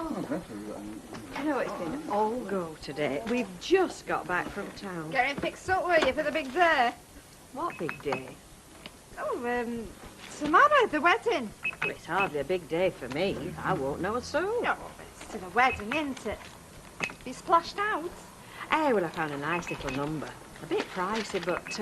You know, it's been all go today. We've just got back from town. Getting fixed up, were you, for the big day? What big day? Oh, tomorrow, the wedding. Well, it's hardly a big day for me. I won't know a soul. No, it's still a wedding, isn't it? Be splashed out. Hey, well, I found a nice little number. A bit pricey, but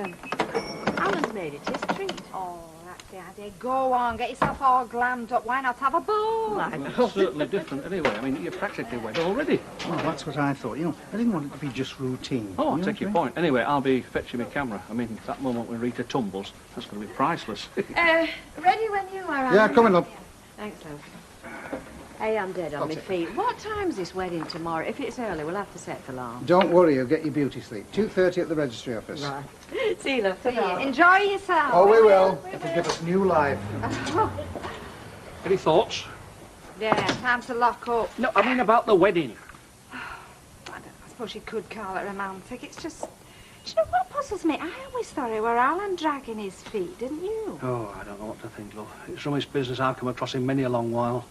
Alan's made it his treat. Oh, that's the idea. Go on, get yourself all glammed up. Why not have a ball? I know. It's certainly different anyway. I mean, you're practically wed already. Well, that's what I thought. You know, I didn't want it to be just routine. Oh, I take your point. Anyway, I'll be fetching my camera. I mean, that moment when Rita tumbles, that's going to be priceless. Ready when you are, Alan. Yeah, coming up. Thanks, love. Hey, I'm dead on my feet. What time's this wedding tomorrow? If it's early, we'll have to set the alarm. Don't worry, you'll get your beauty sleep. 2:30 at the registry office. Right. See you, love. Yeah, enjoy yourself. Oh, we will. It'll give us new life. Any thoughts? Yeah, time to lock up. No, I mean about the wedding. I suppose you could call it romantic. It's just... Do you know what puzzles me? I always thought it were Alan dragging his feet, didn't you? Oh, I don't know what to think, love. It's from his business I've come across in many a long while.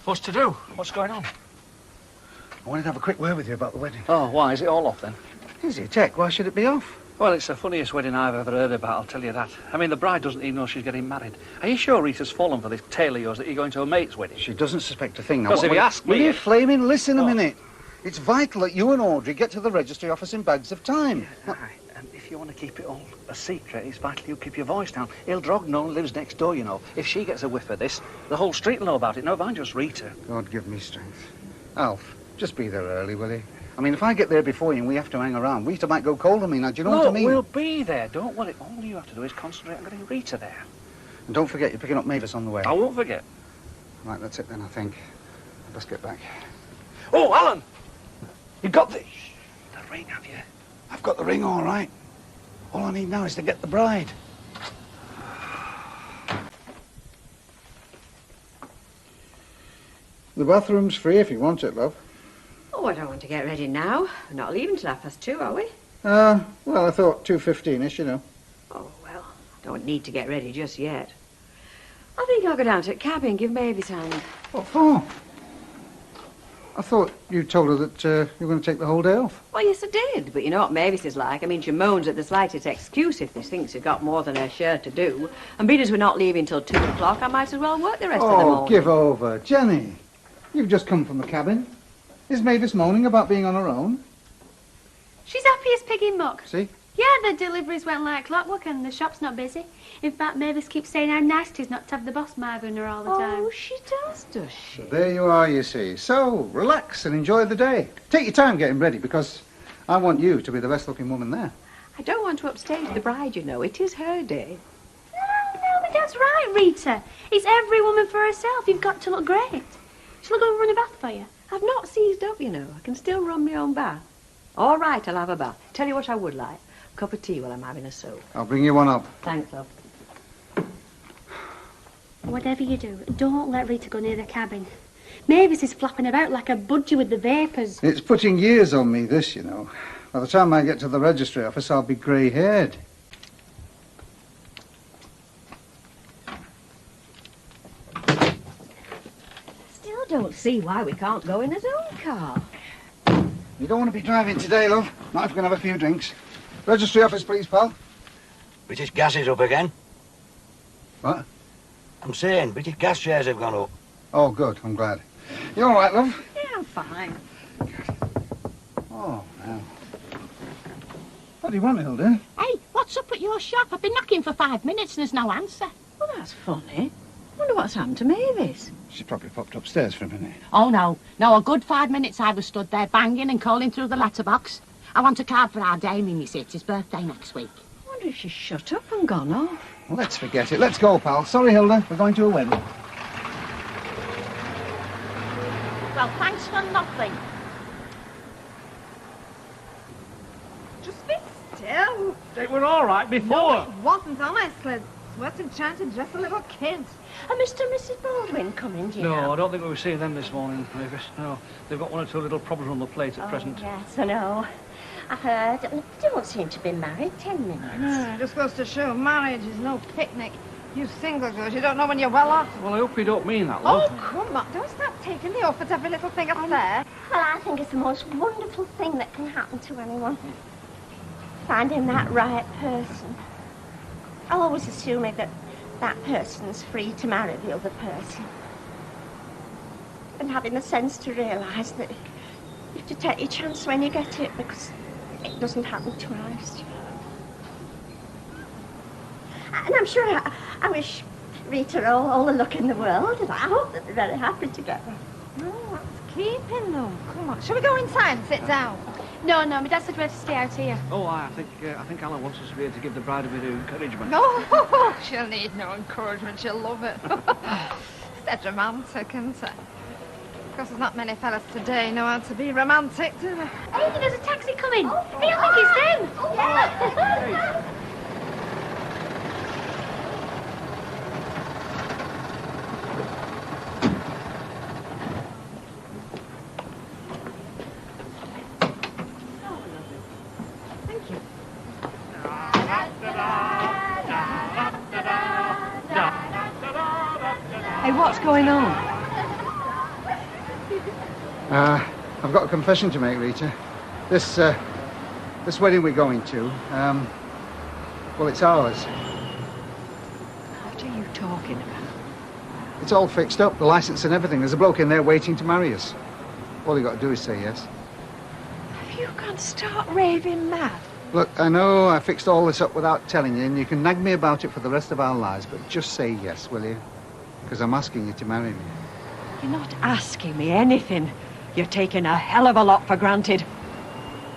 What's to do? What's going on? I wanted to have a quick word with you about the wedding. Oh, why? Is it all off then? Is it, Tech? Why should it be off? Well, it's the funniest wedding I've ever heard about, I'll tell you that. I mean, the bride doesn't even know she's getting married. Are you sure Rita's fallen for this tale of yours that you're going to a mate's wedding? She doesn't suspect a thing. Now, Because if you ask me... Will you flaming listen a minute? It's vital that you and Audrey get to the registry office in bags of time. Right, and if you want to keep it all a secret, it's vital you keep your voice down. Hildrogno lives next door, you know. If she gets a whiff of this, the whole street will know about it. No, if I'm just Rita. God give me strength. Alf, just be there early, will you? I mean, if I get there before you and we have to hang around, Rita might go cold on me. Now, do you know what I mean? We'll be there. Don't worry. All you have to do is concentrate on getting Rita there. And don't forget, you're picking up Mavis on the way. I won't forget. Right, that's it then, I think. I best get back. Oh, Alan! You got the ring, have you? I've got the ring, all right. All I need now is to get the bride. The bathroom's free if you want it, love. Oh, I don't want to get ready now. We're not leaving till 2:30, are we? Well, I thought 2:15-ish, you know. Oh, well, I don't need to get ready just yet. I think I'll go down to the cabin, give Mavis a hand. What for? I thought you told her that you were going to take the whole day off. Well, yes, I did. But you know what Mavis is like. I mean, she moans at the slightest excuse if she thinks she's got more than her share to do. And being as we're not leaving till 2 o'clock, I might as well work the rest of the morning. Oh, give over. Jenny, you've just come from the cabin. Is Mavis moaning about being on her own? She's happy as pig in muck. See? Yeah, the deliveries went like clockwork and the shop's not busy. In fact, Mavis keeps saying how nice it is not to have the boss marving her all the time. Oh, she does she? There you are, you see. So, relax and enjoy the day. Take your time getting ready, because I want you to be the best-looking woman there. I don't want to upstage the bride, you know. It is her day. No, but that's right, Rita. It's every woman for herself. You've got to look great. Shall I go and run a bath for you? I've not seized up, you know. I can still run my own bath. All right, I'll have a bath. Tell you what I would like. A cup of tea while I'm having a soak. I'll bring you one up. Thanks, love. Whatever you do, don't let Rita go near the cabin. Mavis is flapping about like a budgie with the vapours. It's putting years on me, this, you know. By the time I get to the registry office, I'll be grey-haired. Still don't see why we can't go in his own car. You don't want to be driving today, love. Not if we're going to have a few drinks. Registry office, please, pal. British gas is up again. What? I'm saying British gas shares have gone up. Oh, good. I'm glad. You all right, love? Yeah, I'm fine. Oh, now. What do you want, Hilda? Hey, what's up at your shop? I've been knocking for 5 minutes and there's no answer. Well, that's funny. Wonder what's happened to Mavis. She probably popped upstairs for a minute. Oh, no. No, a good 5 minutes I was stood there banging and calling through the letterbox. I want a card for our Damien, you see. It's his birthday next week. I wonder if she's shut up and gone off. Well, let's forget it. Let's go, pal. Sorry, Hilda. We're going to a wedding. Well, thanks for nothing. Just be still. They were all right before. No, it wasn't, honestly. Sweating trying to dress a little kid. Are Mr. and Mrs. Baldwin coming, do you know? No, I don't think we were seeing them this morning, Mavis. No, they've got one or two little problems on the plate at present. Yes, I know. I heard. They don't seem to be married 10 minutes. Just goes to show marriage is no picnic. You single girls, you don't know when you're well off. Well, I hope you don't mean that, love. Oh, come on. Don't stop taking the off at every little thing up there. Well, I think it's the most wonderful thing that can happen to anyone. Finding that right person. Always assuming that that person's free to marry the other person. And having the sense to realise that you have to take your chance when you get it, because it doesn't happen twice. And I'm sure I wish Rita all the luck in the world, and I hope that they're very happy together. Oh, that's keeping them. Come on. Shall we go inside and sit down? No, my dad said we had to stay out here. Oh, I think Alan wants us to be here to give the bride a bit of encouragement. Oh, she'll need no encouragement. She'll love it. It's dead romantic, isn't it? Of course, there's not many fellas today know how to be romantic, do they? Hey, there's a taxi coming. Hey, I think it's them. Yeah. Hey, what's going on? I've got a confession to make, Rita. This wedding we're going to, well, it's ours. What are you talking about? It's all fixed up, the license and everything. There's a bloke in there waiting to marry us. All you got to do is say yes. Have you gone start raving mad? Look, I know I fixed all this up without telling you, and you can nag me about it for the rest of our lives, but just say yes, will you? Because I'm asking you to marry me. You're not asking me anything. You're taking a hell of a lot for granted.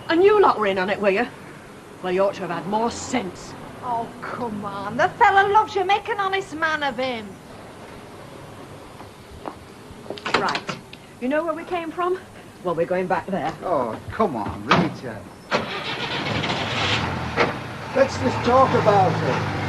And you lot were in on it, were you? Well, you ought to have had more sense. Oh, come on. The fella loves you. Make an honest man of him. Right. You know where we came from? Well, we're going back there. Oh, come on, Rita. Let's just talk about it.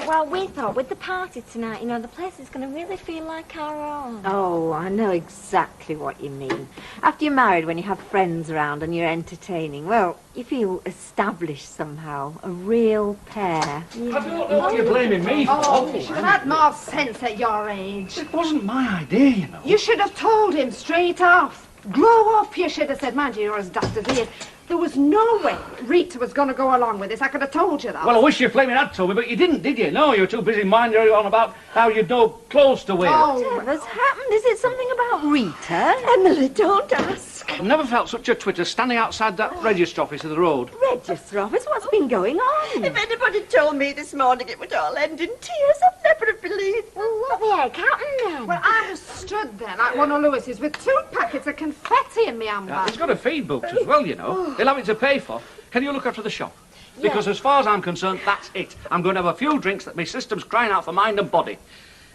Well, we thought with the party tonight, the place is going to really feel like our own. Oh, I know exactly what you mean. After you're married, when you have friends around and you're entertaining, well, you feel established somehow, a real pair. I don't know what you're blaming me for. Oh, you should have had more sense at your age. It wasn't my idea, you know. You should have told him straight off. Grow up, you should have said. Mind you, you're as daft as he is. There was no way Rita was going to go along with this. I could have told you that. Well, I wish you flaming had told me, but you didn't, did you? No, you were too busy minding on about how you'd no clothes to wear. Oh, Whatever's happened? Is it something about Rita? Emily, don't ask. I've never felt such a twitter standing outside that register office of the road. Register office? What's been going on? If anybody told me this morning it would all end in tears, I'd never have believed. Well, what the heck happened then? well, I was stood there like one of Lewis's with 2 packets of confetti in my handbag. He's got a feed booked as well, you know. He'll have it to pay for. Can you look after the shop? Because as far as I'm concerned, that's it. I'm going to have a few drinks that my system's crying out for mind and body.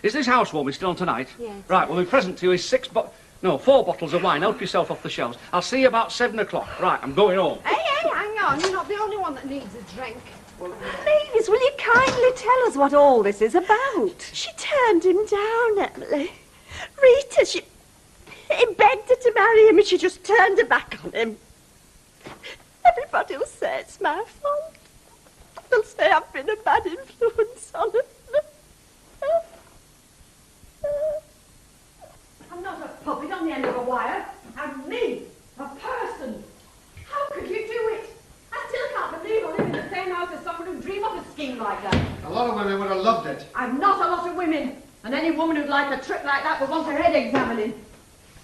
Is this housewarming still on tonight? Yes. Right, well, my present to you is 4 bottles of wine. Help yourself off the shelves. I'll see you about 7 o'clock. Right, I'm going home. Hey, hang on. You're not the only one that needs a drink. Ladies, will you kindly tell us what all this is about? She turned him down, Emily. Rita, he begged her to marry him and she just turned her back on him. Everybody will say it's my fault. They'll say I've been a bad influence on her. I'm not a puppet on the end of a wire. I'm me, a person. How could you do it? I still can't believe I live in the same house as someone who'd dream up a scheme like that. A lot of women would have loved it. I'm not a lot of women. And any woman who'd like a trick like that would want her head examining.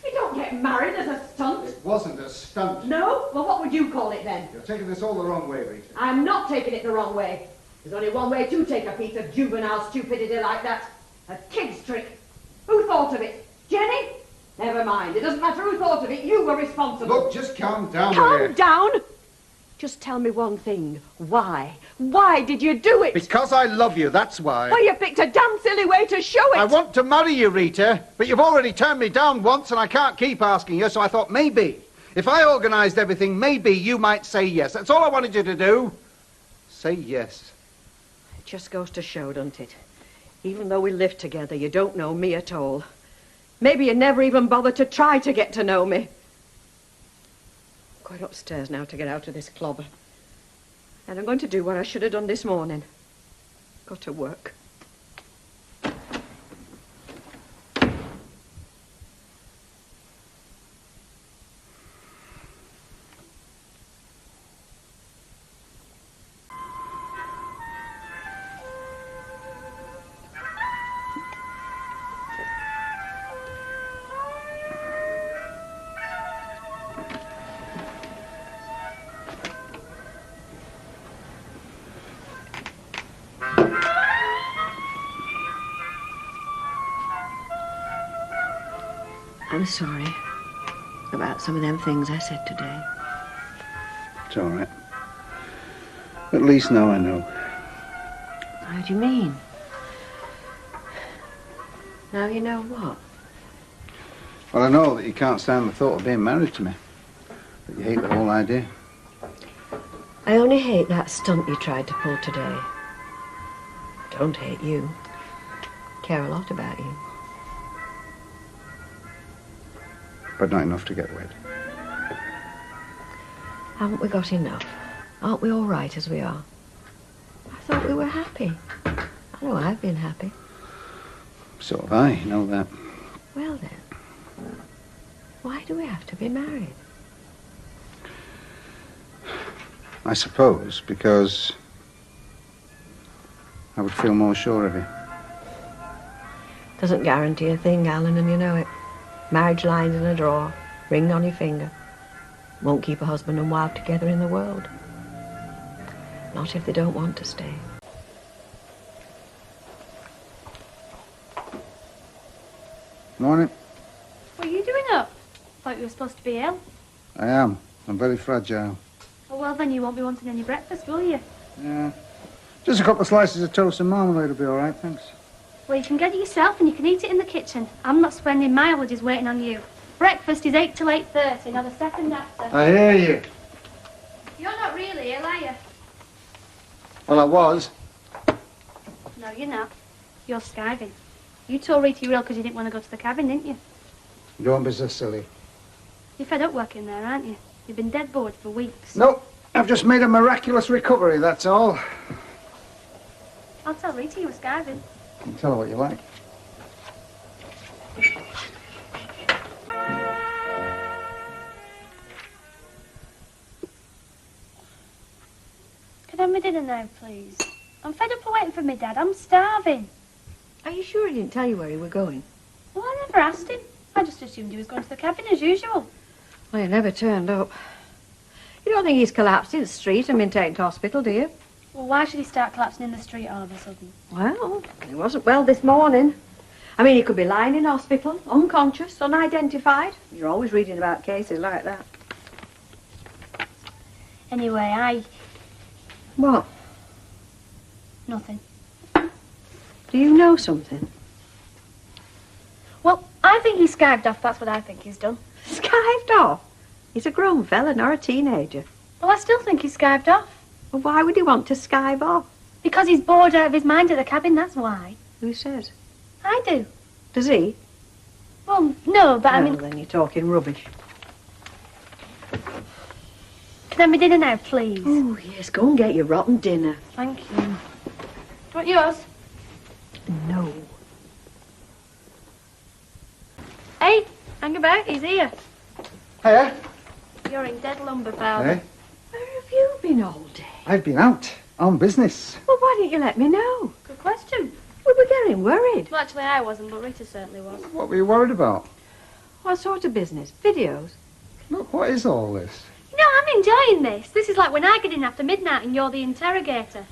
You don't get married as a stunt. It wasn't a stunt. No? Well, what would you call it then? You're taking this all the wrong way, Rita. I'm not taking it the wrong way. There's only one way to take a piece of juvenile stupidity like that. A kid's trick. Who thought of it? Jenny? Never mind. It doesn't matter who thought of it. You were responsible. Look, just calm down, will Calm you? down? Just tell me one thing. Why? Why did you do it? Because I love you, that's why. Well, you picked a damn silly way to show it. I want to marry you, Rita, but you've already turned me down once and I can't keep asking you, so I thought maybe, if I organised everything, maybe you might say yes. That's all I wanted you to do. Say yes. It just goes to show, doesn't it? Even though we live together, you don't know me at all. Maybe you never even bothered to try to get to know me. I'm going upstairs now to get out of this clobber. And I'm going to do what I should have done this morning. Go to work. I'm sorry about some of them things I said today. It's all right. At least now I know. How do you mean? Now you know what? Well, I know that you can't stand the thought of being married to me. But you hate the whole idea. I only hate that stunt you tried to pull today. Don't hate you. Care a lot about you. But not enough to get wed. Haven't we got enough? Aren't we all right as we are? I thought we were happy. I know I've been happy. So have I, you know that. Well then, why do we have to be married? I suppose because I would feel more sure of you. Doesn't guarantee a thing, Alan, and you know it. Marriage lines in a drawer, ring on your finger. Won't keep a husband and wife together in the world. Not if they don't want to stay. Morning. What are you doing up? Thought you were supposed to be ill. I am. I'm very fragile. Oh, well, then you won't be wanting any breakfast, will you? Yeah. Just a couple of slices of toast and marmalade will be all right, thanks. Well, you can get it yourself and you can eat it in the kitchen. I'm not spending my holidays waiting on you. Breakfast is 8 till 8:30, not a second after. I hear you. You're not really ill, are you? Well, I was. No, you're not. You're skiving. You told Rita you were ill because you didn't want to go to the cabin, didn't you? Don't be so silly. You're fed up working there, aren't you? You've been dead bored for weeks. No, I've just made a miraculous recovery, that's all. I'll tell Rita you were skiving. You can tell her what you like. Can I have my dinner now, please? I'm fed up of waiting for my dad. I'm starving. Are you sure he didn't tell you where he were going? Well, I never asked him. I just assumed he was going to the cabin as usual. Well, he never turned up. You don't think he's collapsed in the street and been taken to hospital, do you? Well, why should he start collapsing in the street all of a sudden? Well, he wasn't well this morning. I mean, he could be lying in hospital, unconscious, unidentified. You're always reading about cases like that. Anyway, What? Nothing. Do you know something? Well, I think he's skived off. That's what I think he's done. Skived off? He's a grown fella, not a teenager. Well, I still think he's skived off. Well, why would he want to skive off? Because he's bored out of his mind at the cabin, that's why. Who says? I do. Does he? Well, no, but I mean... Well, then you're talking rubbish. Can I have my dinner now, please? Oh, yes, go and get your rotten dinner. Thank you. What, yours? No. Hey, hang about, he's here. Hiya. You're in dead lumber, pal. Hey? Where have you been all day? I've been out on business. Well, why didn't you let me know? Good question. We were getting worried. Well, actually, I wasn't, but Rita certainly was. What were you worried about? What sort of business? Videos? Look, what is all this? You know, I'm enjoying this. This is like when I get in after midnight and you're the interrogator.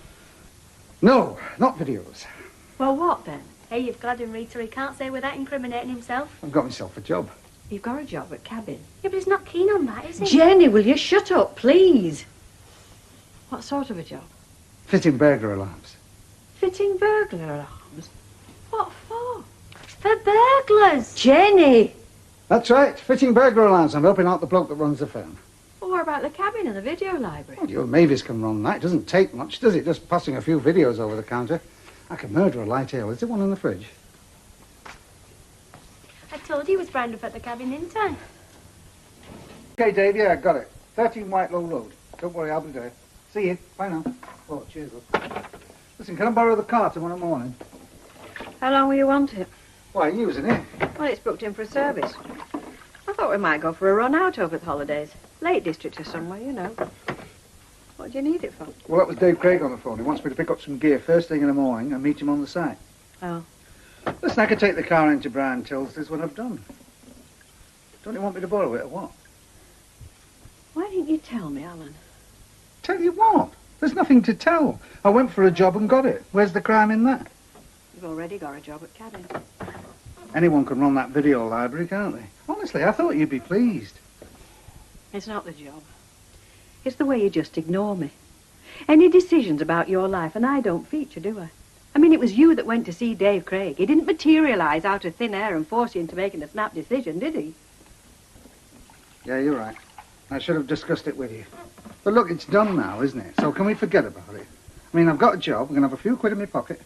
No, not videos. Well, what then? Hey, you've got him, Rita. He can't say without incriminating himself. I've got myself a job. You've got a job at cabin. Yeah, but he's not keen on that, is he? Jenny, will you shut up, please? What sort of a job? Fitting burglar alarms. Fitting burglar alarms? What for? For burglars. Jenny! That's right, fitting burglar alarms. I'm helping out the bloke that runs the firm. Well, what about the cabin and the video library? Well, your Mavis can run that. It doesn't take much, does it? Just passing a few videos over the counter. I could murder a light ale. Is there one in the fridge? I told you he was round up at the cabin, didn't I? Okay, Dave, yeah, I got it. 13 Whitelaw Road. Don't worry, I'll be there. See you. Bye now. Oh, cheers, love. Listen, can I borrow the car tomorrow morning? How long will you want it? Why, using it? Well, it's booked in for a service. I thought we might go for a run out over the holidays. Lake District or somewhere, you know. What do you need it for? Well, that was Dave Craig on the phone. He wants me to pick up some gear first thing in the morning and meet him on the site. Oh. Listen, I could take the car into Brian Tilsley's when I've done. Don't you want me to borrow it or what? Why didn't you tell me, Alan? Tell you what? There's nothing to tell. I went for a job and got it. Where's the crime in that? You've already got a job at cabin. Anyone can run that video library, can't they? Honestly, I thought you'd be pleased. It's not the job. It's the way you just ignore me. Any decisions about your life, and I don't feature, do I? I mean, it was you that went to see Dave Craig. He didn't materialise out of thin air and force you into making a snap decision, did he? Yeah, you're right. I should have discussed it with you. But look, it's done now, isn't it? So can we forget about it? I mean, I've got a job. I'm going to have a few quid in my pocket.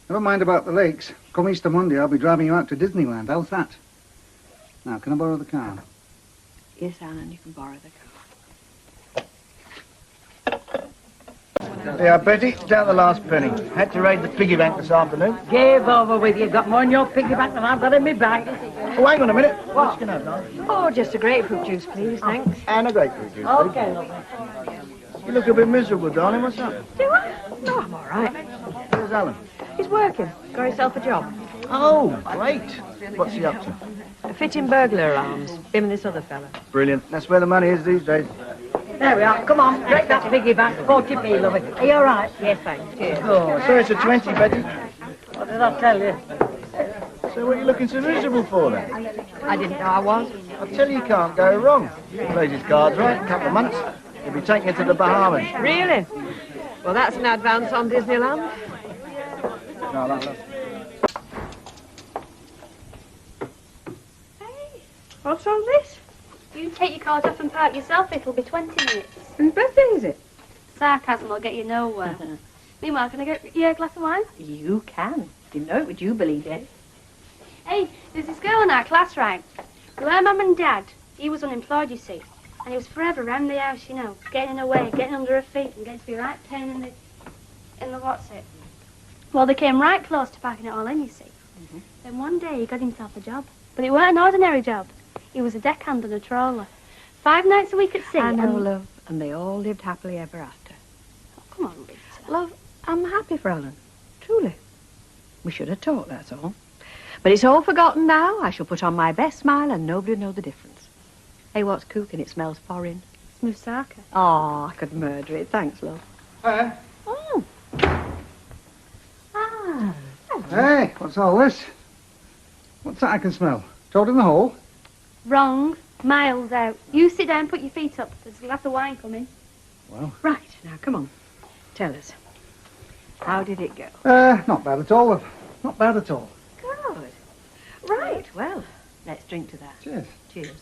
Never mind about the lakes. Come Easter Monday, I'll be driving you out to Disneyland. How's that? Now, can I borrow the car? Yes, Alan, you can borrow the car. Yeah, Betty, it's down the last penny. Had to raid the piggy bank this afternoon. Give over with you. Got more in your piggy bank than I've got in my bank. Oh, hang on a minute. What you can have, darling? Oh, just a grapefruit juice, please, thanks. And a grapefruit juice, please. Okay, lovely. You look a bit miserable, darling. What's up? Do I? No, I'm all right. Where's Alan? He's working. Got himself a job. Oh, great. What's he up to? Fitting burglar alarms. Him and this other fella. Brilliant. That's where the money is these days. There we are. Come on, break that piggy bank. 40p, lovely. Are you all right? Yes, thanks. Cheers. Oh, so it's a 20, Betty. What did I tell you? So what are you looking so miserable for, then? I didn't know I was. I tell you, can't go wrong. Plays his cards right, a couple of months, he'll be taking it to the Bahamas. Really? Well, that's an advance on Disneyland. No, that's... What's all this? You take your cars off and park yourself, it'll be 20 minutes. Whose birthday is it? Sarcasm will get you nowhere. Meanwhile, can I get you a glass of wine? You can. Didn't know it, would you believe it? Hey, there's this girl in our class, right? Well, her mum and dad, he was unemployed, you see. And he was forever around the house, you know, getting in her way, getting under her feet, and getting to be right pain in the what's it. Well, they came right close to packing it all in, you see. Then one day he got himself a job. But it weren't an ordinary job. He was a deckhand on a trawler. 5 nights a week at sea. I know, love. And they all lived happily ever after. Oh, come on, Rita. Love, I'm happy for Ellen. Truly. We should have talked, that's all. But it's all forgotten now. I shall put on my best smile and nobody'll know the difference. Hey, what's cooking? It smells foreign. It's moussaka. Oh, I could murder it. Thanks, love. Hey. Oh. Ah. Hey, what's all this? What's that I can smell? Toad in the hole? Wrong. Miles out. You sit down, put your feet up. There's a glass of wine coming. Well. Right, now, come on. Tell us. How did it go? Not bad at all, love. Not bad at all. Good. Right, well, let's drink to that. Cheers. Cheers.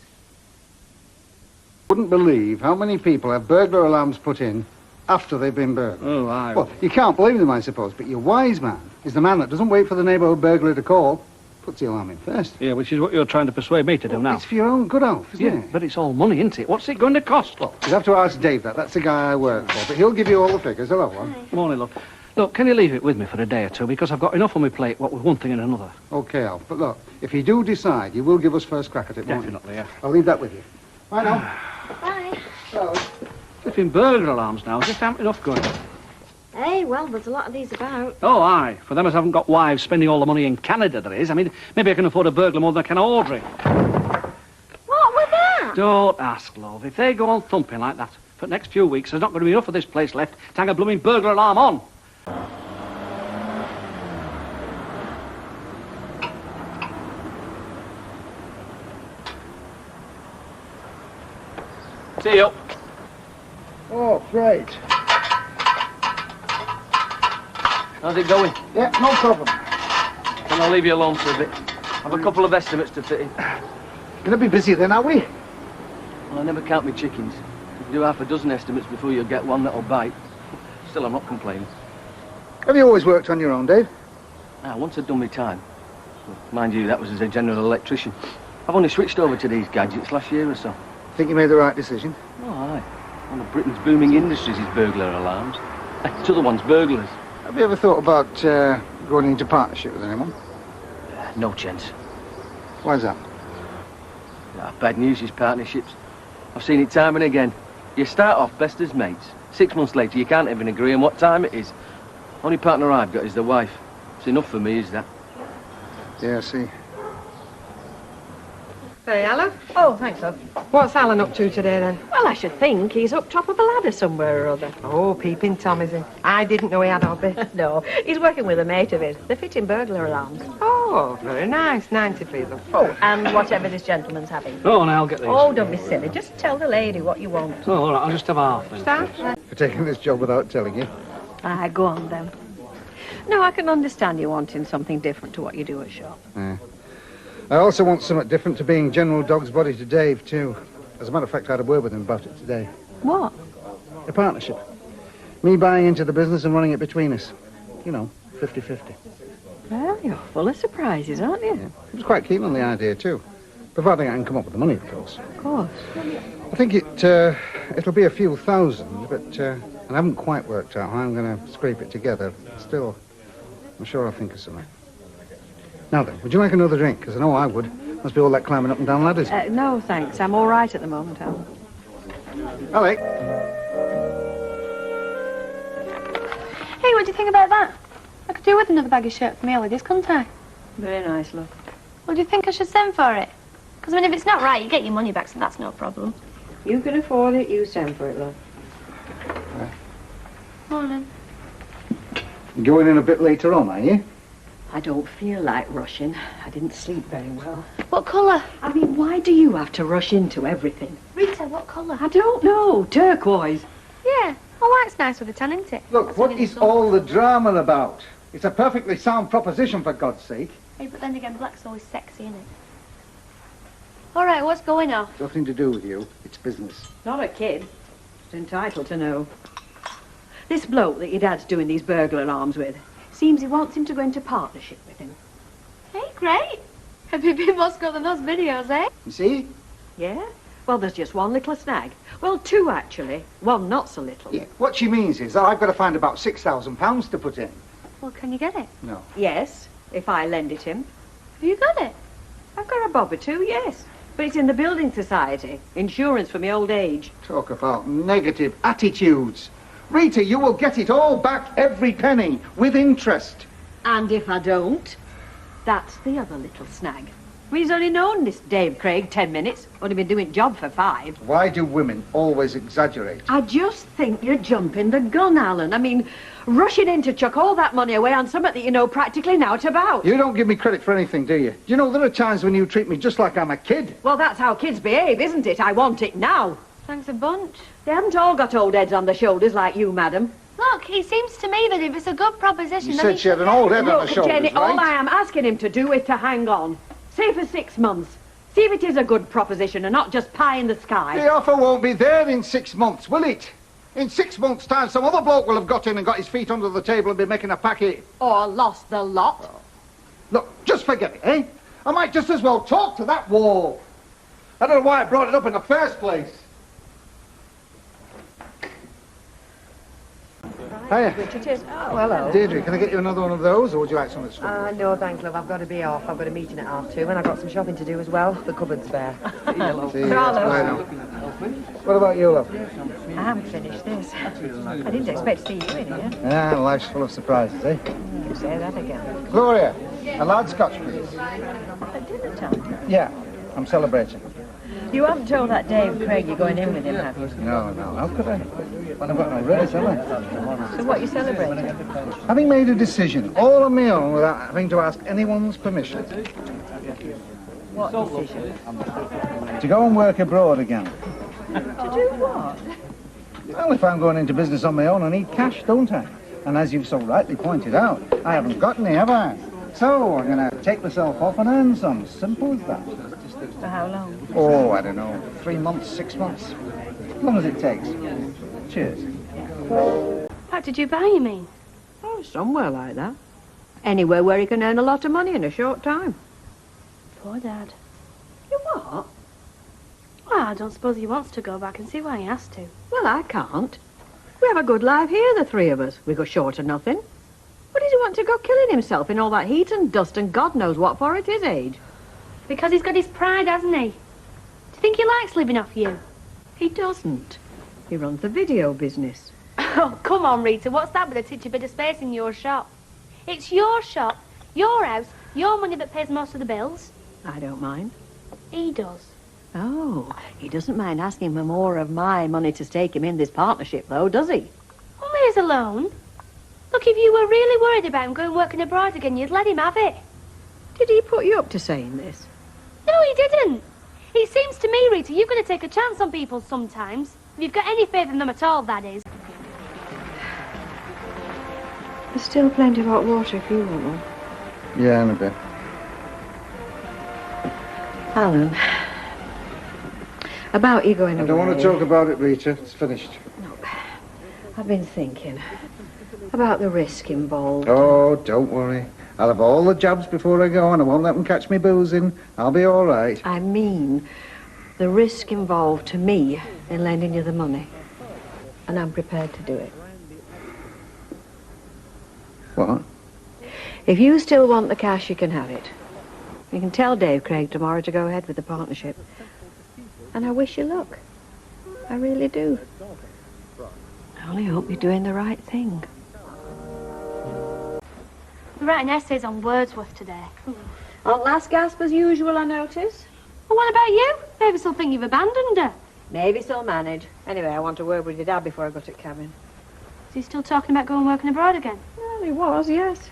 Wouldn't believe how many people have burglar alarms put in after they've been burgled. Oh, aye. Well, you can't blame them, I suppose, but your wise man is the man that doesn't wait for the neighbourhood burglar to call, puts the alarm in first. Yeah, which is what you're trying to persuade me to do now. It's for your own good, Alf, isn't Yeah, it? but it's all money, isn't it? What's it going to cost, love? You'll have to ask Dave that. That's the guy I work for, but he'll give you all the figures. Hello, one. Morning, love. Look, can you leave it with me for a day or two? Because I've got enough on my plate, what with one thing and another. Okay, Alf, but look, if you do decide, you will give us first crack at it, won't you? Definitely, yeah. I'll leave that with you. Bye now. Bye. So. Flipping burglar alarms now, just haven't enough going. Hey, well, there's a lot of these about. Oh, aye. For them as haven't got wives spending all the money in Canada, there is. I mean, maybe I can afford a burglar more than I can an Audrey. What was that? Don't ask, love. If they go on thumping like that for the next few weeks, there's not going to be enough of this place left to hang a blooming burglar alarm on. See you. Oh, great. How's it going? Yeah, no problem. Can I leave you alone for a bit? I've a couple of estimates to fit in. Gonna be busy then, are we? Well, I never count my chickens. You do half a dozen estimates before you get one that'll bite. Still, I'm not complaining. Have you always worked on your own, Dave? Once I'd done my time. Mind you, that was as a general electrician. I've only switched over to these gadgets last year or so. Think you made the right decision? Oh, aye. One of Britain's booming industries is burglar alarms. It's other ones burglars. Have you ever thought about going into partnership with anyone? No chance. Why's that? Bad news is partnerships. I've seen it time and again. You start off best as mates. 6 months later, you can't even agree on what time it is. Only partner I've got is the wife. It's enough for me, is that? Yeah, I see. Hey, Alan. Oh, thanks, love. What's Alan up to today, then? Well, I should think he's up top of a ladder somewhere or other. Oh, peeping Tom, is he? I didn't know he had hobby. No, he's working with a mate of his. They're fitting burglar alarms. Oh, very nice. 90, please, love. Oh, and whatever this gentleman's having. Oh, now I'll get these. Oh, don't be silly. Just tell the lady what you want. Oh, all right, I'll just have half then. Start? For taking this job without telling you. Go on, then. No, I can understand you wanting something different to what you do at shop. Yeah. I also want something different to being general dog's body to Dave, too. As a matter of fact, I had a word with him about it today. What? A partnership. Me buying into the business and running it between us. You know, 50-50. Well, you're full of surprises, aren't you? Yeah. He was quite keen on the idea, too. Providing I can come up with the money, of course. Of course. I think it'll be a few thousand, but I haven't quite worked out how I'm going to scrape it together. Still, I'm sure I'll think of something. Now then, would you like another drink? Because I know I would. Must be all that climbing up and down ladders. No, thanks. I'm all right at the moment, Alan. Alec. Hey, what do you think about that? I could do with another bag of shirt for my holidays, couldn't I? Very nice, love. Well, do you think I should send for it? Because, I mean, if it's not right, you get your money back, so that's no problem. You can afford it, you send for it, love. Morning. Going in a bit later on, are you? I don't feel like rushing. I didn't sleep very well. What colour? I mean, why do you have to rush into everything? Rita, what colour? I don't know. Turquoise. Yeah. Oh, white's nice with a tan, isn't it? Look, what is all the drama about? It's a perfectly sound proposition, for God's sake. Hey, but then again, black's always sexy, isn't it? All right, what's going on? Nothing to do with you. It's business. Not a kid. Just entitled to know. This bloke that your dad's doing these burglar alarms with, seems he wants him to go into partnership with him. Hey, great. Have you been more skilled than those videos, eh? You see? Yeah? Well, there's just one little snag. Well, two, actually. One not so little. Yeah. What she means is that I've got to find about £6,000 to put in. Well, can you get it? No. Yes, if I lend it him. Have you got it? I've got a bob or two, yes. But it's in the building society. Insurance for my old age. Talk about negative attitudes. Rita, you will get it all back, every penny, with interest. And if I don't, that's the other little snag. He's only known this Dave Craig 10 minutes. Only been doing job for 5. Why do women always exaggerate? I just think you're jumping the gun, Alan. I mean, rushing in to chuck all that money away on something that you know practically nought about. You don't give me credit for anything, do you? Do you know there are times when you treat me just like I'm a kid? Well, that's how kids behave, isn't it? I want it now. Thanks a bunch. They haven't all got old heads on their shoulders like you, madam. Look, it seems to me that if it's a good proposition... You then said she had an old head on her shoulders, Jenny, right? all I am asking him to do is to hang on. Say for 6 months. See if it is a good proposition and not just pie in the sky. The offer won't be there in 6 months, will it? In 6 months' time, some other bloke will have got in and got his feet under the table and be making a packet. Or lost the lot. Look, just forget it, eh? I might just as well talk to that wall. I don't know why I brought it up in the first place. Hiya. Which it is. Oh, hello. Deirdre, can I get you another one of those, or would you like some of this? No, thanks, love. I've got to be off. I've got a meeting at 2:30, and I've got some shopping to do as well. The cupboard's bare. See, that's right now. What about you, love? I haven't finished this. I didn't expect to see you in here. Yeah, life's full of surprises, eh? You say that again. Gloria, a large scotch, please. At dinner time? Yeah, I'm celebrating. You haven't told that Dave Craig you're going in with him, have you? No, how could I? Well, I've got no rights, have I? So what are you celebrating? Having made a decision, all on my own, without having to ask anyone's permission. What decision? To go and work abroad again. To do what? Well, if I'm going into business on my own, I need cash, don't I? And as you've so rightly pointed out, I haven't got any, have I? So I'm going to take myself off and earn some. Simple as that. For how long? Oh, I don't know. 3 months, 6 months. As long as it takes. Cheers. What did you buy, you mean? Oh, somewhere like that. Anywhere where he can earn a lot of money in a short time. Poor Dad. You what? Well, I don't suppose he wants to go back and see why he has to. Well, I can't. We have a good life here, the three of us. We go short of nothing. What does he want to go killing himself in all that heat and dust and God knows what for at his age? Because he's got his pride, hasn't he? Do you think he likes living off you? He doesn't. He runs the video business. Oh, come on, Rita. What's that with a titchy bit of space in your shop? It's your shop, your house, your money that pays most of the bills. I don't mind. He does. Oh, he doesn't mind asking for more of my money to stake him in this partnership, though, does he? Well, leave us alone. Look, if you were really worried about him going working abroad again, you'd let him have it. Did he put you up to saying this? No, he didn't. It seems to me, Rita, you've got to take a chance on people sometimes. If you've got any faith in them at all, that is. There's still plenty of hot water if you want one. Yeah, in a bit. Alan, about you going away... I don't want to talk about it, Rita. It's finished. No, I've been thinking about the risk involved. Oh, don't worry. I'll have all the jobs before I go, and I won't let them catch me boozing. I'll be all right. I mean, the risk involved to me in lending you the money. And I'm prepared to do it. What? If you still want the cash, you can have it. You can tell Dave Craig tomorrow to go ahead with the partnership. And I wish you luck. I really do. I only hope you're doing the right thing. We're writing essays on Wordsworth today. On last gasp as usual, I notice. Well, what about you? Maybe she'll think you've abandoned her. Maybe she'll manage. Anyway, I want to word with your dad before I go to cabin. Is he still talking about going working abroad again? Well, he was, yes.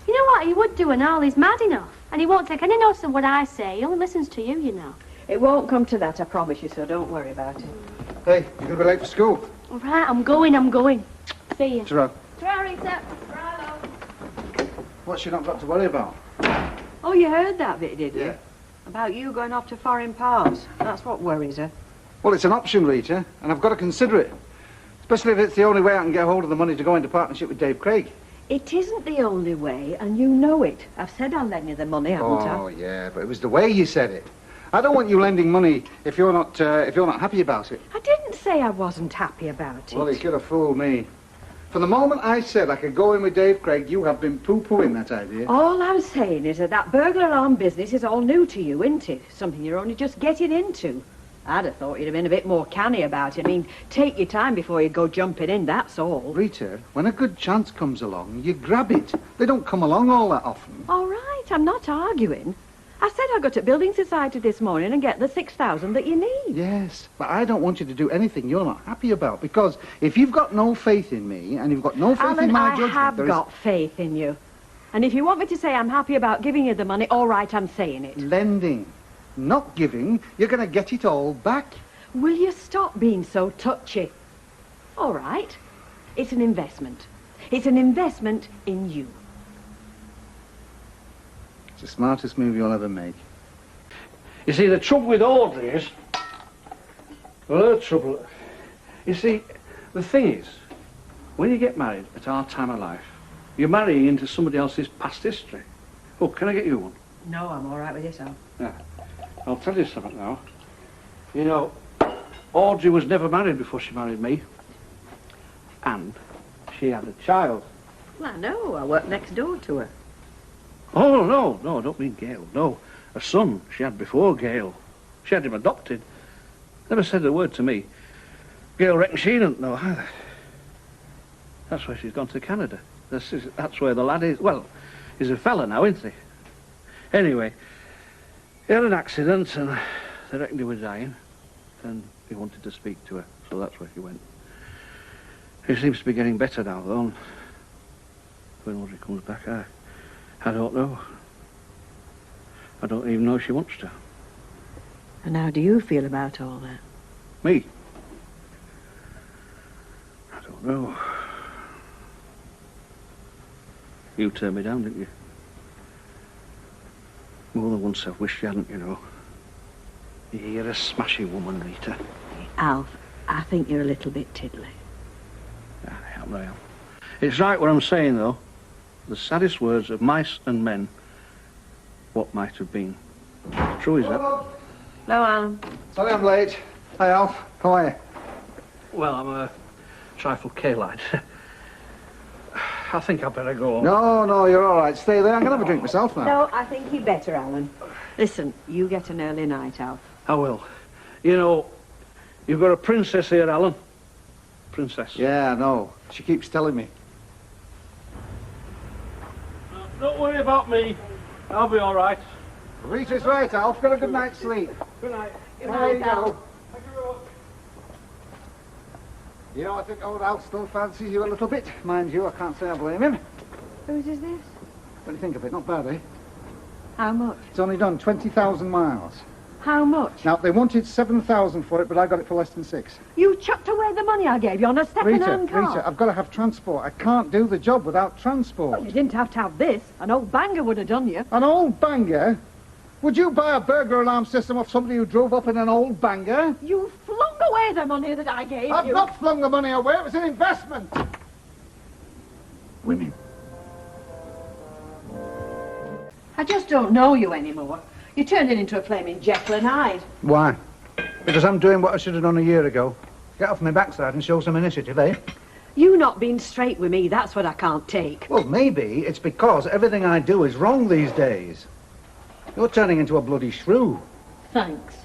You know what? He would do and all. He's mad enough. And he won't take any notice of what I say. He only listens to you, you know. It won't come to that, I promise you, so don't worry about it. Hey, you're going to be late for school. All right, I'm going. See you. Ta-ra. Ta-ra, Rita. What's she not got to worry about? Oh, you heard that bit, did you? Yeah. About you going off to foreign parts. That's what worries her. Well, it's an option, Rita, and I've got to consider it. Especially if it's the only way I can get hold of the money to go into partnership with Dave Craig. It isn't the only way, and you know it. I've said I'll lend you the money, haven't I? Oh, yeah, but it was the way you said it. I don't want you lending money if you're not happy about it. I didn't say I wasn't happy about it. Well, you could have fooled me. From the moment I said I could go in with Dave Craig, you have been poo-pooing that idea. All I'm saying is that burglar alarm business is all new to you, isn't it? Something you're only just getting into. I'd have thought you'd have been a bit more canny about it. I mean, take your time before you go jumping in, that's all. Rita, when a good chance comes along, you grab it. They don't come along all that often. All right, I'm not arguing. I said I'd go to Building Society this morning and get the 6,000 that you need. Yes, but I don't want you to do anything you're not happy about, because if you've got no faith in me and you've got no faith Alan, in my I judgment... have got faith in you. And if you want me to say I'm happy about giving you the money, all right, I'm saying it. Lending, not giving, you're going to get it all back. Will you stop being so touchy? All right, it's an investment. It's an investment in you. It's the smartest move you'll ever make. You see, the trouble with Audrey is... Well, her trouble... You see, the thing is, when you get married at our time of life, you're marrying into somebody else's past history. Oh, can I get you one? No, I'm all right with yourself. Yeah. I'll tell you something now. You know, Audrey was never married before she married me. And she had a child. Well, I know. I work next door to her. Oh, no, I don't mean Gail. No, a son she had before Gail. She had him adopted. Never said a word to me. Gail reckons she didn't know either. That's why she's gone to Canada. That's where the lad is. Well, he's a fella now, isn't he? Anyway, he had an accident and they reckoned he was dying. And he wanted to speak to her, so that's where he went. He seems to be getting better now, though. And when Audrey comes back, I don't know. I don't even know if she wants to. And how do you feel about all that? Me? I don't know. You turned me down, didn't you? More than once I've wished you hadn't, you know. You're a smashing woman, Rita. Alf, I think you're a little bit tiddly. I am. It's right what I'm saying, though. The saddest words of mice and men, what might have been. True, is that? Hello, Alan. Sorry I'm late. Hi, Alf. How are you? Well, I'm a trifle K-lite. I think I'd better go. No, you're all right. Stay there. I'm going to have a drink myself now. No, I think you better, Alan. Listen, you get an early night, Alf. I will. You know, you've got a princess here, Alan. Princess. Yeah, I know. She keeps telling me. Don't worry about me. I'll be all right. Rita's right, Alf. Got a good night's sleep. Good night. There you go. You know, I think old Alf still fancies you a little bit. Mind you, I can't say I blame him. Whose is this? What do you think of it? Not bad, eh? How much? It's only done 20,000 miles. How much? Now, they wanted 7,000 for it, but I got it for less than 6. You chucked away the money I gave you on a second-hand car. Rita, I've got to have transport. I can't do the job without transport. Well, you didn't have to have this. An old banger would have done you. An old banger? Would you buy a burglar alarm system off somebody who drove up in an old banger? You flung away the money that I gave you. I've not flung the money away. It was an investment. Women. I just don't know you anymore. You're turning into a flaming Jekyll and Hyde. Why? Because I'm doing what I should have done a year ago. Get off my backside and show some initiative, eh? You not being straight with me, that's what I can't take. Well, maybe it's because everything I do is wrong these days. You're turning into a bloody shrew. Thanks.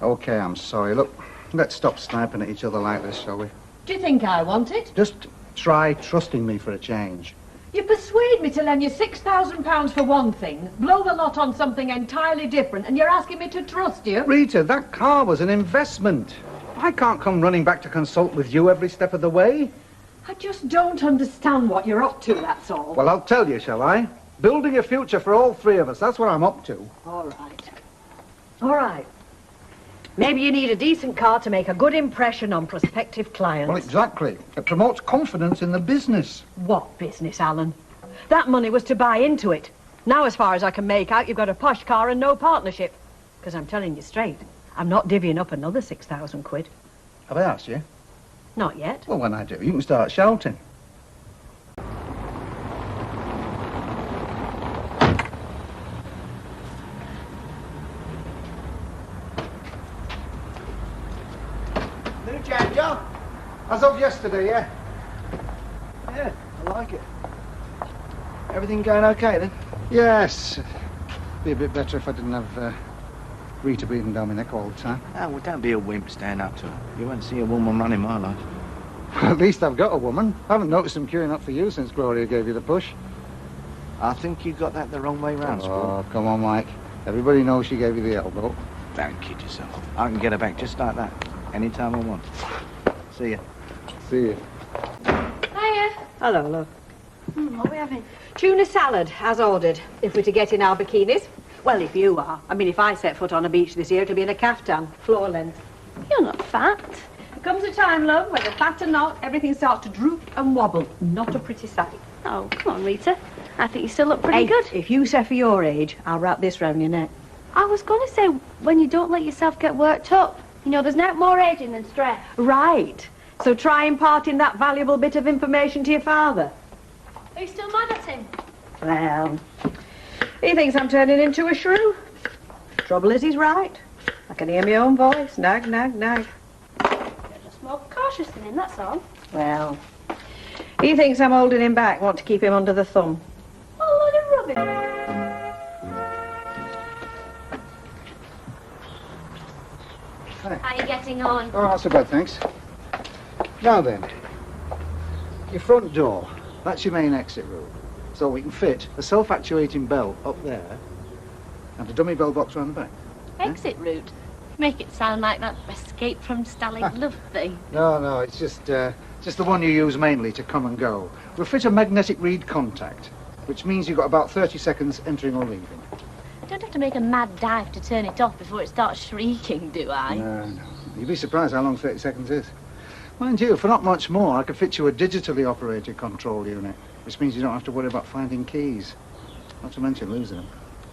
Okay, I'm sorry. Look, let's stop sniping at each other like this, shall we? Do you think I want it? Just try trusting me for a change. You persuade me to lend you £6,000 for one thing, blow the lot on something entirely different, and you're asking me to trust you? Rita, that car was an investment. I can't come running back to consult with you every step of the way. I just don't understand what you're up to, that's all. Well, I'll tell you, shall I? Building a future for all three of us, that's what I'm up to. All right. All right. Maybe you need a decent car to make a good impression on prospective clients. Well, exactly. It promotes confidence in the business. What business, Alan? That money was to buy into it. Now, as far as I can make out, you've got a posh car and no partnership. Because I'm telling you straight, I'm not divvying up another 6,000 quid. Have I asked you? Not yet. Well, when I do, you can start shouting. New changer? As of yesterday, yeah? Yeah, I like it. Everything going okay, then? Yes. Be a bit better if I didn't have Rita breathing down my neck all the time. Oh, well, don't be a wimp, stand up to her. You won't see a woman run in my life. Well, at least I've got a woman. I haven't noticed them queuing up for you since Gloria gave you the push. I think you got that the wrong way round, Squirrel. Oh, come on, Mike. Everybody knows she gave you the elbow. Don't kid yourself. I can get her back just like that, anytime I want. See ya. See you. Hiya. Hello, love. What are we having? Tuna salad, as ordered, if we're to get in our bikinis. Well, if you are. I mean, if I set foot on a beach this year, it'll be in a caftan, floor length. You're not fat. There comes a time, love, whether fat or not, everything starts to droop and wobble. Not a pretty sight. Oh, come on, Rita. I think you still look pretty good. If you say for your age, I'll wrap this round your neck. I was going to say, when you don't let yourself get worked up. You know, there's not more aging than stress. Right. So try imparting that valuable bit of information to your father. Are you still mad at him? Well, he thinks I'm turning into a shrew. Trouble is, he's right. I can hear my own voice. Nag, nag, nag. Just more cautious than him, that's all. Well, he thinks I'm holding him back, want to keep him under the thumb. Oh, load of rubbish. How are you getting on? Oh, not so bad, thanks. Now then, your front door, that's your main exit route. So we can fit a self-actuating bell up there and a dummy bell box around the back. Exit route? Make it sound like that escape from Stalag Love thing. No, it's just the one you use mainly to come and go. We'll fit a magnetic reed contact, which means you've got about 30 seconds entering or leaving. I don't have to make a mad dive to turn it off before it starts shrieking, do I? No. You'd be surprised how long 30 seconds is. Mind you, for not much more, I could fit you a digitally operated control unit, which means you don't have to worry about finding keys. Not to mention losing them.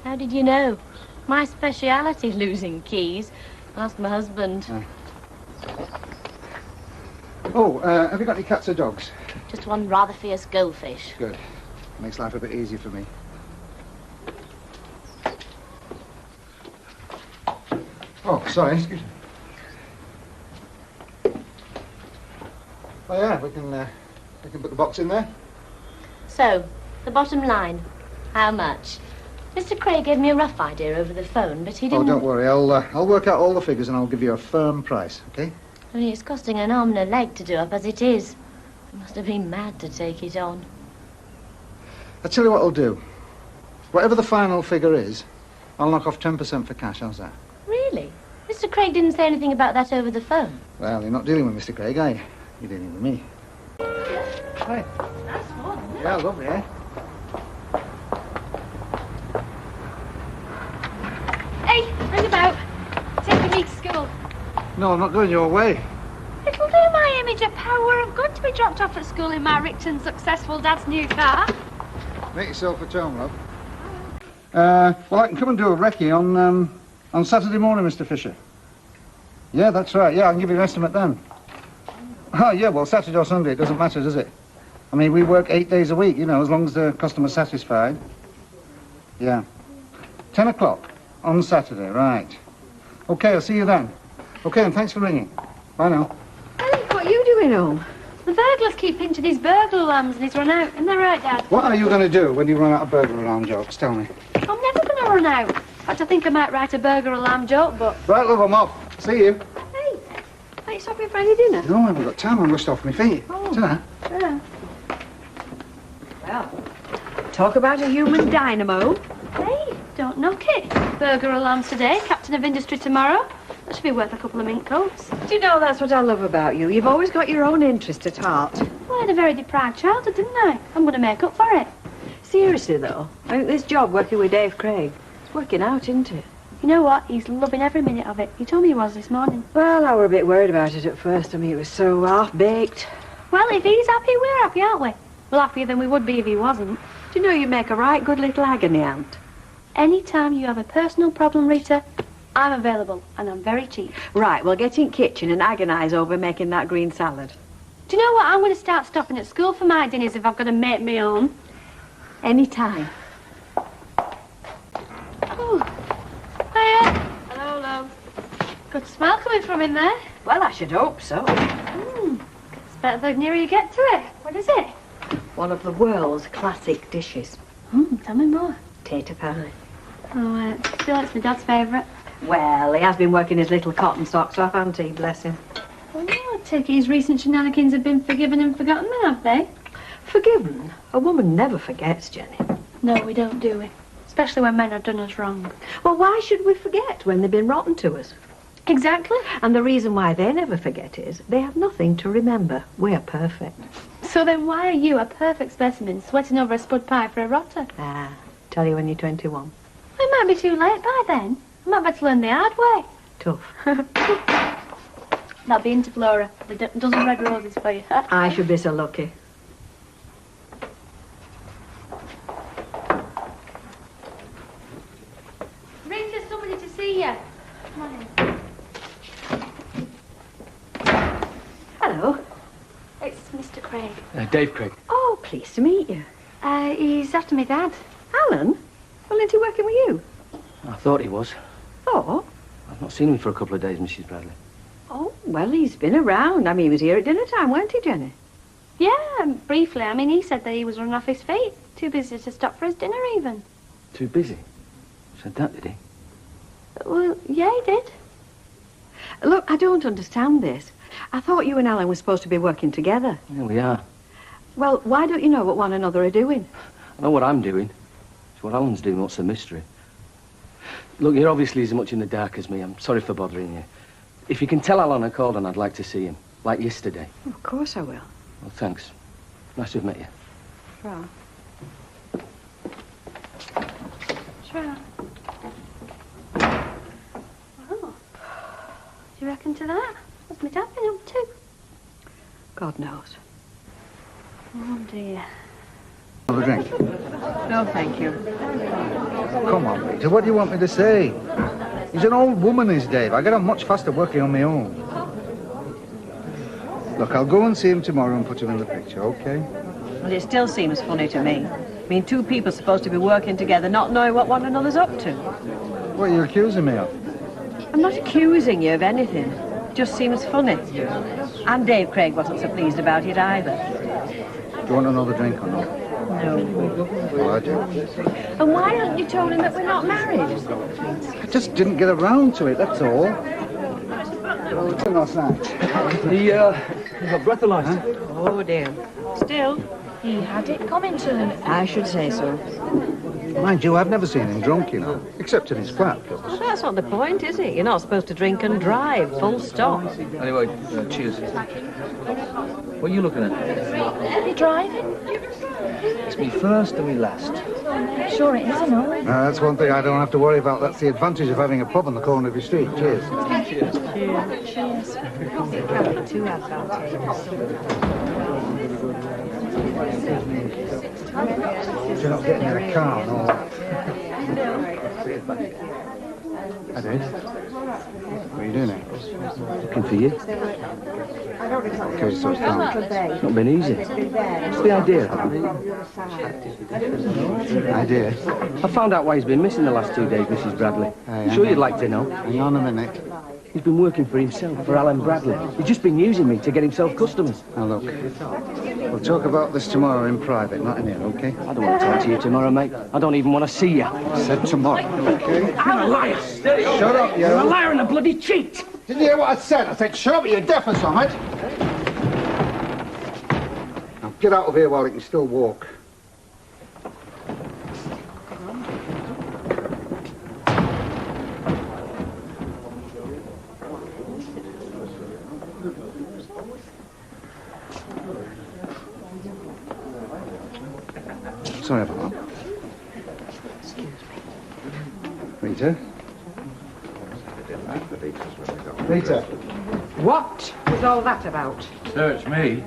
How did you know? My speciality, losing keys. Ask my husband. Oh, have you got any cats or dogs? Just one rather fierce goldfish. Good. Makes life a bit easier for me. Oh, sorry. Excuse me. Oh, yeah, we can put the box in there. So, the bottom line, how much? Mr. Craig gave me a rough idea over the phone, but he didn't... Oh, don't worry. I'll work out all the figures and I'll give you a firm price, okay? Only it's costing an arm and a leg to do up as it is. I must have been mad to take it on. I'll tell you what I'll do. Whatever the final figure is, I'll knock off 10% for cash. How's that? Really? Mr. Craig didn't say anything about that over the phone. Well, you're not dealing with Mr. Craig, are you? You're dealing with me. Hi. That's fun, isn't it? Yeah, lovely, eh? Hey, hang about. Taking me to school. No, I'm not going your way. It'll do my image a power of good to be dropped off at school in my rich and successful dad's new car. Make yourself at home, love. Well, I can come and do a recce on Saturday morning, Mr. Fisher. Yeah, that's right. Yeah, I can give you an estimate then. Oh, yeah, well, Saturday or Sunday, it doesn't matter, does it? I mean, we work 8 days a week, you know, as long as the customer's satisfied. Yeah. 10 o'clock on Saturday, right. Okay, I'll see you then. Okay, and thanks for ringing. Bye now. Hey, what are you doing home? The burglars keep pinching his burglar alarms and he's run out. Isn't that right, Dad? What are you going to do when you run out of burglar alarm jokes? Tell me. I'm never going to run out. In fact, I think I might write a burglar alarm joke, but... Right, love, I'm off. See you. Hey, are you stopping for any dinner? No, I haven't got time. I'm rushed off my feet. Oh. Ta-ra. Yeah. Well, talk about a human dynamo. Hey, don't knock it. Burglar alarms today, captain of industry tomorrow. That should be worth a couple of mint coats. Do you know, that's what I love about you. You've always got your own interest at heart. Well, I had a very deprived childhood, didn't I? I'm going to make up for it. Seriously, though, I think this job working with Dave Craig, it's working out, isn't it? You know what? He's loving every minute of it. He told me he was this morning. Well, I were a bit worried about it at first. I mean, it was so half-baked. Well, if he's happy, we're happy, aren't we? Well, happier than we would be if he wasn't. Do you know you make a right good little agony aunt? Any time you have a personal problem, Rita, I'm available, and I'm very cheap. Right, well, get in kitchen and agonise over making that green salad. Do you know what? I'm going to start stopping at school for my dinners if I've got to make me own. Any time. Oh. Hiya. Hello, love. Good smell coming from in there. Well, I should hope so. It's better the nearer you get to it. What is it? One of the world's classic dishes. Tell me more. Tater pie. Oh, still it's my dad's favourite. Well, he has been working his little cotton socks off, hasn't he? Bless him. Oh, I take it his recent shenanigans have been forgiven and forgotten then, have they? Forgiven? A woman never forgets, Jenny. No, we don't, do we? Especially when men have done us wrong. Well, why should we forget when they've been rotten to us? Exactly. And the reason why they never forget is they have nothing to remember. We're perfect. So then why are you, a perfect specimen, sweating over a spud pie for a rotter? Ah, tell you when you're 21. It might be too late by then. I might have to learn the hard way. Tough. That'll be into Flora. A dozen red roses for you. I should be so lucky. Rita, somebody to see you. Come on in. Hello. It's Mr. Craig. Dave Craig. Oh, pleased to meet you. He's after me dad. Alan? Well, isn't he working with you? I thought he was. Oh? I've not seen him for a couple of days, Mrs. Bradley. Oh, well, he's been around. I mean, he was here at dinner time, weren't he, Jenny? Yeah, briefly. I mean, he said that he was running off his feet. Too busy to stop for his dinner, even. Too busy? Said that, did he? Well, yeah, he did. Look, I don't understand this. I thought you and Alan were supposed to be working together. Yeah, we are. Well, why don't you know what one another are doing? I know what I'm doing. It's what Alan's doing. What's the mystery? Look, you're obviously as much in the dark as me. I'm sorry for bothering you. If you can tell Alan I called and I'd like to see him, like yesterday. Of course I will. Well, thanks. Nice to have met you. Sure. Sure. Oh. Do you reckon to that? What's my dad been up to? God knows. Oh, dear. Have a drink. No, thank you. Come on, Rita, what do you want me to say? He's an old woman, is Dave. I get on much faster working on my own. Look, I'll go and see him tomorrow and put him in the picture, okay? Well, it still seems funny to me. I mean, two people supposed to be working together, not knowing what one another's up to. What are you accusing me of? I'm not accusing you of anything. It just seems funny. And Dave Craig wasn't so pleased about it either. Do you want another drink or not? No. Well, I do. And why haven't you told him that we're not married? I just didn't get around to it, that's all. Last night. He got breathalyzed. Oh, dear. Still, he had it coming to him. I should say so. Mind you, I've never seen him drunk, you know, except in his flat. Well, that's not the point, is it? You're not supposed to drink and drive, full stop. Anyway, cheers. What are you looking at? Are you driving? It's me first and me last. Sure it is, I know. That's one thing I don't have to worry about. That's the advantage of having a pub on the corner of your street. Cheers. Cheers. Cheers. It can be too advantageous. You're not getting in a car, no? I did. What are you doing here? Looking for you. Okay, so it's done. It's not been easy. What's the idea? Idea? I found out why he's been missing the last 2 days, Mrs. Bradley. Hey, Sure you'd like to know. Hang on a minute. He's been working for himself, for Alan Bradley. He's just been using me to get himself customers. Now look, we'll talk about this tomorrow in private, not in here, okay? I don't want to talk to you tomorrow, mate. I don't even want to see you. I said tomorrow, okay? You're a liar. Shut up, you. You're a liar and a bloody cheat. Didn't you hear what I said? I said, shut up, you're deaf or something. Now get out of here while you can still walk. Sorry about that. Excuse me. Rita? Rita? What was all that about? Sir, it's me.